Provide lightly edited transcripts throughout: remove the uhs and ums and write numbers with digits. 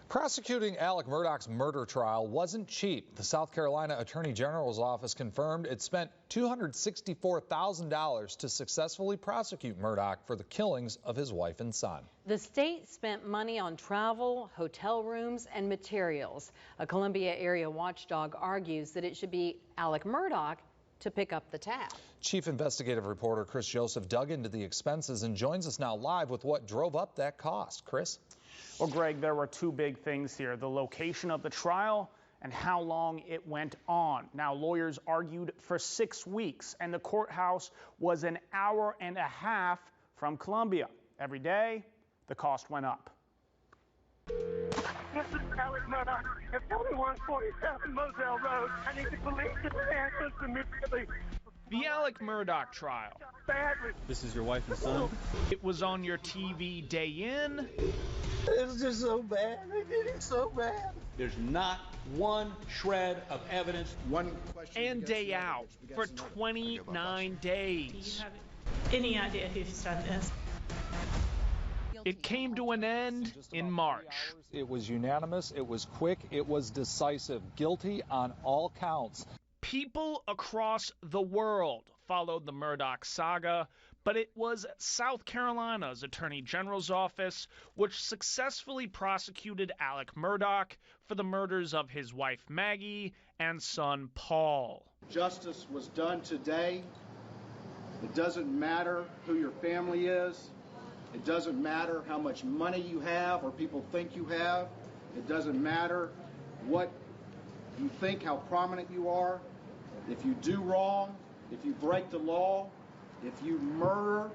Prosecuting Alex Murdaugh's murder trial wasn't cheap. The South Carolina Attorney General's office confirmed it spent $264,000 to successfully prosecute Murdaugh for the killings of his wife and son. The state spent money on travel, hotel rooms, and materials. A Columbia area watchdog argues that it should be Alex Murdaugh to pick up the tab. Chief investigative reporter Chris Joseph dug into the expenses and joins us now live with what drove up that cost. Chris? Well, Greg, there were two big things here: the location of the trial and how long it went on. Now, lawyers argued for 6 weeks, and the courthouse was an hour and a half from Columbia. Every day, the cost went up. This is Alex Murdaugh at 4147 Moselle Road. I need the police to answer immediately. The Alex Murdaugh trial. Badly. This is your wife and son? It was on your TV day in. It was just so bad. They did it so bad. There's not one shred of evidence. One question. And day out for 29 days. Do you have any idea who's done this? It came to an end in March. It was unanimous, it was quick, it was decisive. Guilty on all counts. People across the world followed the Murdaugh saga, but it was South Carolina's Attorney General's office which successfully prosecuted Alex Murdaugh for the murders of his wife Maggie and son Paul. Justice was done today. It doesn't matter who your family is. It doesn't matter how much money you have or people think you have. It doesn't matter what you think, how prominent you are. If you do wrong, if you break the law, if you murder,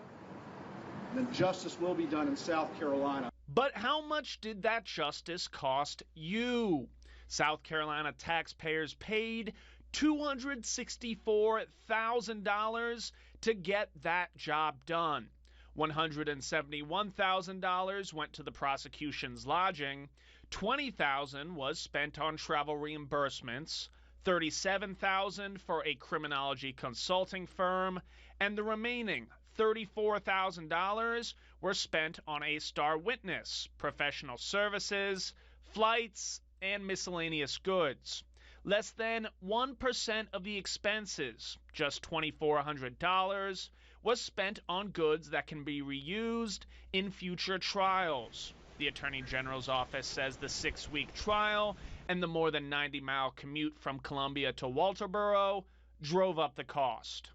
then justice will be done in South Carolina. But how much did that justice cost you? South Carolina taxpayers paid $264,000 to get that job done. $171,000 went to the prosecution's lodging, $20,000 was spent on travel reimbursements, $37,000 for a criminology consulting firm, and the remaining $34,000 were spent on a star witness, professional services, flights, and miscellaneous goods. Less than 1% of the expenses, just $2,400, was spent on goods that can be reused in future trials. The Attorney General's office says the 6-week trial and the more than 90-mile commute from Columbia to Walterboro drove up the cost.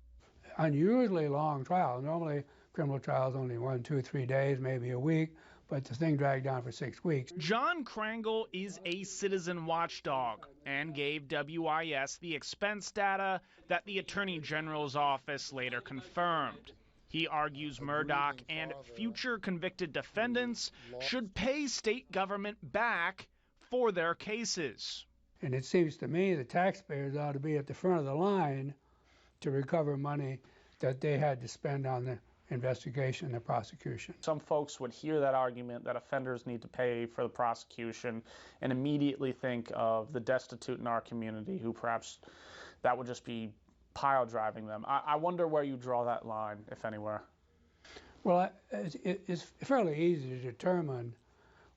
Unusually long trial. Normally, criminal trials only 1, 2, 3 days, maybe a week, but the thing dragged on for 6 weeks. John Krangle is a citizen watchdog and gave WIS the expense data that the Attorney General's office later confirmed. He argues Murdaugh and future convicted defendants should pay state government back for their cases. And it seems to me the taxpayers ought to be at the front of the line to recover money that they had to spend on the investigation and the prosecution. Some folks would hear that argument that offenders need to pay for the prosecution and immediately think of the destitute in our community who perhaps that would just be pile driving them. I wonder where you draw that line, if anywhere. Well, it's fairly easy to determine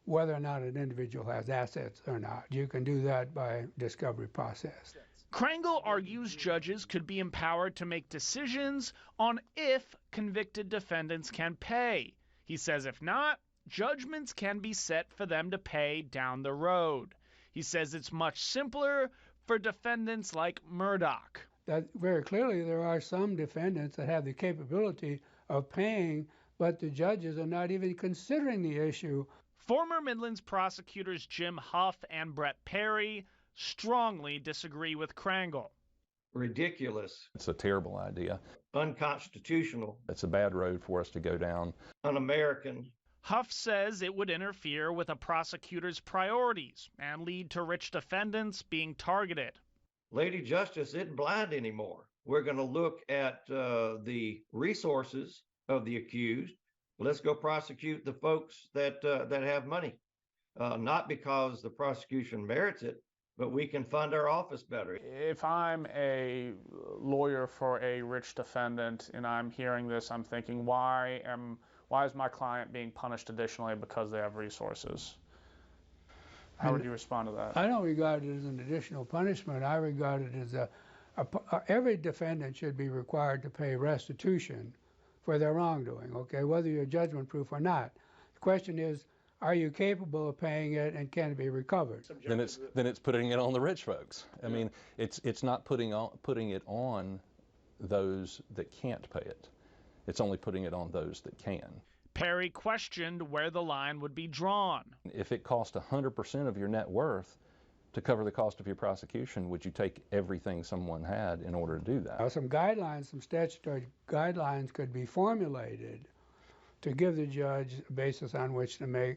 whether or not an individual has assets or not. You can do that by discovery process. Krangle argues judges could be empowered to make decisions on if convicted defendants can pay. He says if not, judgments can be set for them to pay down the road. He says it's much simpler for defendants like Murdaugh. That very clearly there are some defendants that have the capability of paying, but the judges are not even considering the issue. Former Midlands prosecutors Jim Huff and Brett Perry strongly disagree with Krangle. Ridiculous. It's a terrible idea. Unconstitutional. It's a bad road for us to go down. Un-American. Huff says it would interfere with a prosecutor's priorities and lead to rich defendants being targeted. Lady Justice isn't blind anymore. We're going to look at the resources of the accused. Let's go prosecute the folks that have money, not because the prosecution merits it, but we can fund our office better. If I'm a lawyer for a rich defendant and I'm hearing this, I'm thinking, why is my client being punished additionally because they have resources? How would you respond to that? I don't regard it as an additional punishment. I regard it as every defendant should be required to pay restitution for their wrongdoing, okay, whether you're judgment proof or not. The question is, are you capable of paying it, and can it be recovered? Then it's putting it on the rich folks. I mean, it's not putting it on those that can't pay it. It's only putting it on those that can. Perry questioned where the line would be drawn. If it cost 100% of your net worth to cover the cost of your prosecution, would you take everything someone had in order to do that? Some guidelines, some statutory guidelines could be formulated to give the judge a basis on which to make,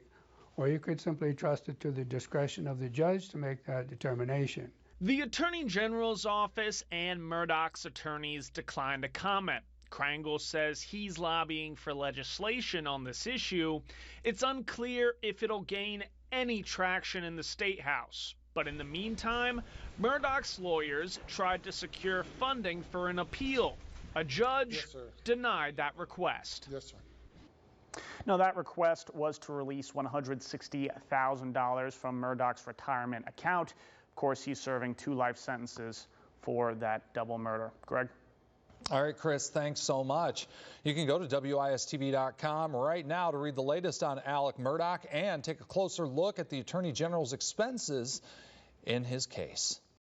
or you could simply trust it to the discretion of the judge to make that determination. The Attorney General's office and Murdaugh's attorneys declined to comment. Krangel says he's lobbying for legislation on this issue. It's unclear if it'll gain any traction in the State House. But in the meantime, Murdaugh's lawyers tried to secure funding for an appeal. A judge denied that request. Yes, sir. No, that request was to release $160,000 from Murdaugh's retirement account. Of course, he's serving 2 life sentences for that double murder. Greg? All right, Chris, thanks so much. You can go to WIS-TV.com right now to read the latest on Alex Murdaugh and take a closer look at the Attorney General's expenses in his case.